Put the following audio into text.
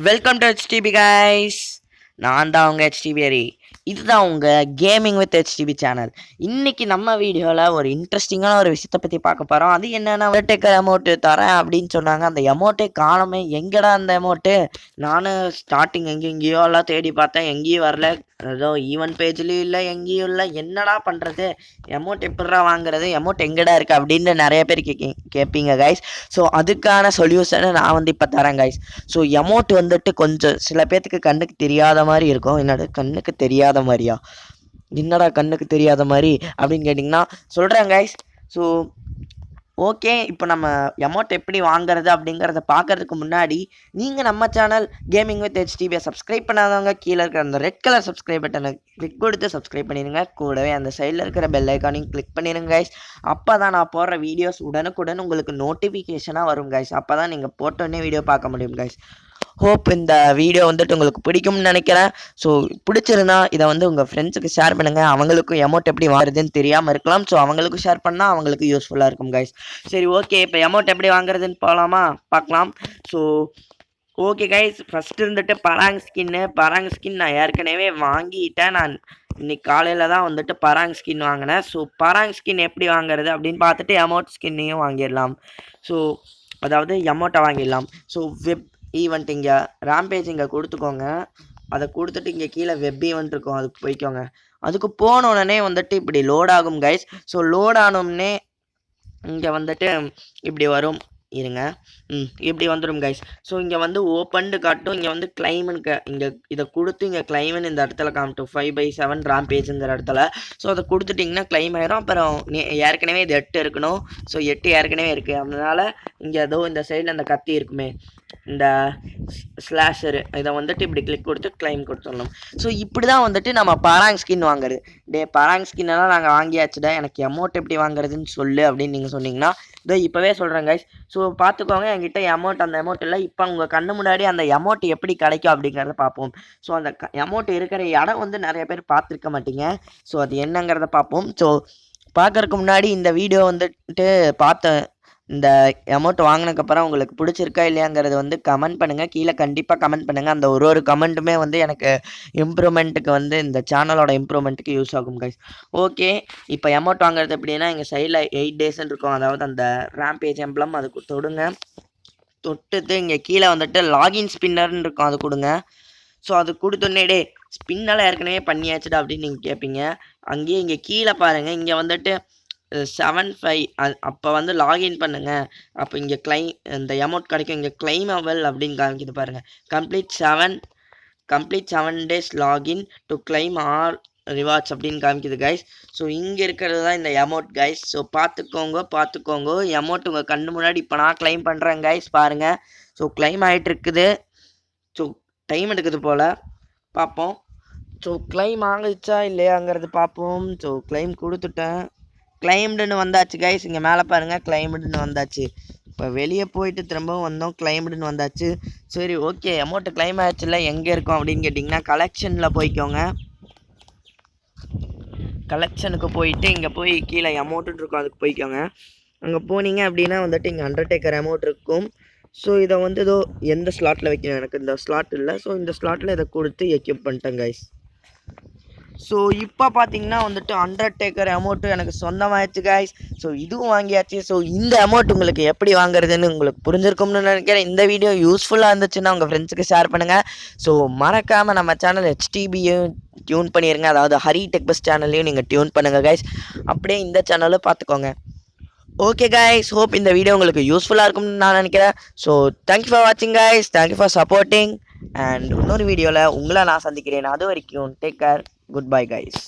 Welcome to HTB guys. நான் தான் உங்கள் HTB ஹரி. இதுதான் உங்கள் கேமிங் வித் HTB சேனல். இன்றைக்கி நம்ம வீடியோவில் ஒரு இன்ட்ரெஸ்டிங்கான ஒரு விஷயத்தை பற்றி பார்க்க போகிறோம். அது என்னென்னா டேக்கர் அமௌண்ட்டு தரேன் அப்படின்னு சொன்னாங்க. அந்த அமௌண்ட்டே காணுமே. எங்கடா அந்த அமௌண்ட்டு? நானும் ஸ்டார்டிங் எங்கேயோ எல்லாம் தேடி பார்த்தேன், எங்கேயும் வரல. ஏதோ ஈவெண்ட் பேஜ்லேயும் இல்லை, எங்கேயும் இல்லை. என்னடா பண்ணுறது? அமௌண்ட் எப்படிடா வாங்குறது? அமௌண்ட் எங்கடா இருக்குது அப்படின்னு நிறைய பேர் கேட்பீங்க கைஸ். ஸோ அதுக்கான சொல்யூஷனை நான் இப்போ தரேன் கைஸ். ஸோ அமௌண்ட் வந்துட்டு கொஞ்சம் சில பேர்த்துக்கு கண்ணுக்கு தெரியாத மாதிரி இருக்கும். என்னடா கண்ணுக்கு தெரியாத மாதிரியா? என்னடா கண்ணுக்கு தெரியாத மாதிரி அப்படின்னு கேட்டிங்கன்னா சொல்கிறேன் கைஸ். ஸோ ஓகே, இப்போ நம்ம அமௌண்ட் எப்படி வாங்குறது அப்படிங்கிறத பார்க்கறதுக்கு முன்னாடி நீங்கள் நம்ம channel gaming with HTB subscribe பண்ணாதவங்க கீழே இருக்கிற அந்த ரெட் கலர் சப்ஸ்கிரைப் பட்டனை கிளிக் கொடுத்து சப்ஸ்கிரைப் பண்ணிடுங்க. கூடவே அந்த சைடில் இருக்கிற பெல் ஐக்கானையும் கிளிக் பண்ணிடுங்க கைஸ். அப்போ தான் நான் போடுற வீடியோஸ் உடனுக்குடன் உங்களுக்கு நோட்டிஃபிகேஷனாக வரும் கைஸ். அப்போ தான் நீங்கள் போட்டோன்னே வீடியோ பார்க்க முடியும் கைஸ். ஹோப் இந்த வீடியோ வந்துட்டு உங்களுக்கு பிடிக்கும்னு நினைக்கிறேன். ஸோ பிடிச்சிருந்தா இதை உங்கள் ஃப்ரெண்ட்ஸுக்கு ஷேர் பண்ணுங்கள். அவங்களுக்கும் அமௌண்ட் எப்படி வாங்குறதுன்னு தெரியாமல் இருக்கலாம். ஸோ அவங்களுக்கும் ஷேர் பண்ணால் அவங்களுக்கு யூஸ்ஃபுல்லாக இருக்கும் கைஸ். சரி ஓகே, இப்போ அமௌண்ட் எப்படி வாங்குறதுன்னு பார்க்கலாம். ஸோ ஓகே கைஸ், ஃபஸ்ட்டு இருந்துட்டு பராங் ஸ்கின் நான் ஏற்கனவே வாங்கிட்டேன். நான் இன்னைக்கு காலையில் தான் பராங் ஸ்கின் வாங்கினேன். ஸோ பராங் ஸ்கின் எப்படி வாங்குறது அப்படின்னு பார்த்துட்டு அமௌண்ட் ஸ்கின்னையும் வாங்கிடலாம். ஸோ அதாவது அமௌண்ட்டை வாங்கிடலாம். ஸோ வெப் ஈவெண்ட் இங்கே ராம்பேஜ் இங்கே கொடுத்துக்கோங்க. அதை கொடுத்துட்டு இங்கே கீழே வெப் ஈவெண்ட் இருக்கும், அதுக்கு போய்க்கோங்க. அதுக்கு போனோடனே இப்படி லோட் ஆகும் கைஸ். ஸோ லோட் ஆனோடனே இங்கே இப்படி வரும். இருங்க, இப்படி வந்துடும் கைஸ். ஸோ இங்கே ஓப்பன்டு காட்டும். இங்கே கிளைமனுக்கு இங்கே இதை கொடுத்து இங்கே கிளைமன் இந்த இடத்துல காமிட்டும் 5/7 ராம்பேஜுங்கிற இடத்துல. ஸோ அதை கொடுத்துட்டிங்கன்னா கிளைம் ஆயிரும். அப்புறம் ஏற்கனவே இது 8 இருக்கணும். ஸோ 8 ஏற்கனவே இருக்குது. அதனால் இங்கே ஏதோ இந்த சைடில் அந்த கத்தி இருக்குமே, இந்த ஸ்லாஷரு, இதை இப்படி கிளிக் கொடுத்து கிளைம் கொடுத்துடணும். ஸோ இப்படி தான் நம்ம பராங் ஸ்கின் வாங்குறது. பராங் ஸ்கின்னெல்லாம் நாங்கள் வாங்கியாச்சுடா, எனக்கு அமௌண்ட் எப்படி வாங்குறதுன்னு சொல்லு அப்படின்னு நீங்கள் சொன்னீங்கன்னா இதோ இப்போவே சொல்கிறேன் கைஸ். ஸோ பார்த்துக்கோங்க, என்கிட்ட அந்த அமௌண்ட் இல்லை. இப்போ உங்கள் கண்ணு முன்னாடி அந்த அமௌண்ட் எப்படி கிடைக்கும் அப்படிங்கிறத பார்ப்போம். ஸோ அந்த அமௌண்ட் இருக்கிற இடம் நிறைய பேர் பார்த்துருக்க மாட்டீங்க. ஸோ அது என்னங்கிறத பார்ப்போம். ஸோ பார்க்கறதுக்கு முன்னாடி இந்த வீடியோ பார்த்த இந்த அமௌண்ட் வாங்கினதுக்கப்புறம் உங்களுக்கு பிடிச்சிருக்கா இல்லையாங்கிறது கமெண்ட் பண்ணுங்கள். கீழே கண்டிப்பாக கமெண்ட் பண்ணுங்கள். அந்த ஒரு கமெண்ட்டுமே எனக்கு இம்ப்ரூவ்மெண்ட்டுக்கு இந்த சேனலோட இம்ப்ரூவ்மெண்ட்டுக்கு யூஸ் ஆகும் கைஸ். ஓகே, இப்போ அமௌண்ட் வாங்குறது எப்படின்னா எங்கள் சைடில் 8 டேஸ்ன்னு இருக்கும். அதாவது அந்த ராம்பேஜ் எம்ப்ளம் அதுக்கு தொடுங்க. தொட்டுட்டு இங்கே கீழே லாகின் ஸ்பின்னர்னு இருக்கும், அது கொடுங்க. ஸோ அது கொடுத்தோன்னே ஸ்பின்னெல்லாம் ஏற்கனவே பண்ணியாச்சுடா அப்படின்னு நீங்கள் கேட்பீங்க. அங்கேயே இங்கே கீழே பாருங்கள், இங்கே 7/5 அப்போ லாகின் பண்ணுங்கள். அப்போ இங்கே இந்த அமௌண்ட் கிடைக்கும். இங்கே கிளைமபிள் அப்படின்னு காமிக்குது பாருங்கள். Complete 7 days login to claim all rewards அப்படின்னு காமிக்குது கைஸ். ஸோ இங்கே இருக்கிறது தான் இந்த அமௌண்ட் கைஸ். ஸோ பார்த்துக்கோங்க அமௌண்ட் உங்கள் கண்ணு முன்னாடி இப்போ நான் கிளைம் பண்ணுறேன் கைஸ், பாருங்கள். ஸோ கிளைம் ஆகிட்டு இருக்குது. ஸோ டைம் எடுக்குது போல், பார்ப்போம். ஸோ கிளைம் ஆகிடுச்சா இல்லையாங்கிறது பார்ப்போம். ஸோ கிளைம் கொடுத்துட்டேன், கிளைம்டுன்னு வந்தாச்சு கைஸ். இங்கே மேலே பாருங்கள், கிளைம்டுன்னு வந்தாச்சு. இப்போ வெளியே போயிட்டு திரும்பவும் வந்தோம், கிளைம்டுன்னு வந்தாச்சு. சரி ஓகே, அமௌண்ட்டு கிளைம் ஆச்சுல. எங்கே இருக்கும் அப்படின்னு கேட்டிங்கன்னா கலெக்ஷனில் போய்க்கோங்க. கலெக்ஷனுக்கு போயிட்டு இங்கே போய் கீழே அமௌண்ட்டு இருக்கும், அதுக்கு போய்க்கோங்க. அங்கே போனீங்க அப்படின்னா இங்கே அண்டர்டேக்கர் அமௌண்ட் இருக்கும். ஸோ இதை ஏதோ எந்த ஸ்லாட்டில் வைக்கணும், எனக்கு இந்த ஸ்லாட் இல்லை. ஸோ இந்த ஸ்லாட்டில் இதை கொடுத்து எக்யூப் பண்ணிட்டேன் கைஸ். ஸோ இப்போ பார்த்தீங்கன்னா அண்டர்டேக்கர் அமௌண்ட்டு எனக்கு சொந்தமாகிடுச்சு கைஸ். ஸோ இதுவும் வாங்கியாச்சு. ஸோ இந்த அமௌண்ட் உங்களுக்கு எப்படி வாங்குறதுன்னு உங்களுக்கு புரிஞ்சிருக்கும்னு நினைக்கிறேன். இந்த வீடியோ யூஸ்ஃபுல்லாக இருந்துச்சுன்னா உங்கள் ஃப்ரெண்ட்ஸுக்கு ஷேர் பண்ணுங்கள். ஸோ மறக்காமல் நம்ம சேனல் HTBயும் டியூன் பண்ணிடுங்க. அதாவது ஹரி டெக் பஸ் சேனல்லையும் நீங்கள் டியூன் பண்ணுங்கள் கைஸ். அப்படியே இந்த சேனலும் பார்த்துக்கோங்க. ஓகே கைஸ், ஹோப் இந்த வீடியோ உங்களுக்கு யூஸ்ஃபுல்லாக இருக்கும்னு நான் நினைக்கிறேன். ஸோ தேங்க்யூ ஃபார் வாட்சிங் guys, thank you for supporting. And இன்னொரு வீடியோவில் உங்களை நான் சந்திக்கிறேன். அது வரைக்கும் take care, good bye guys.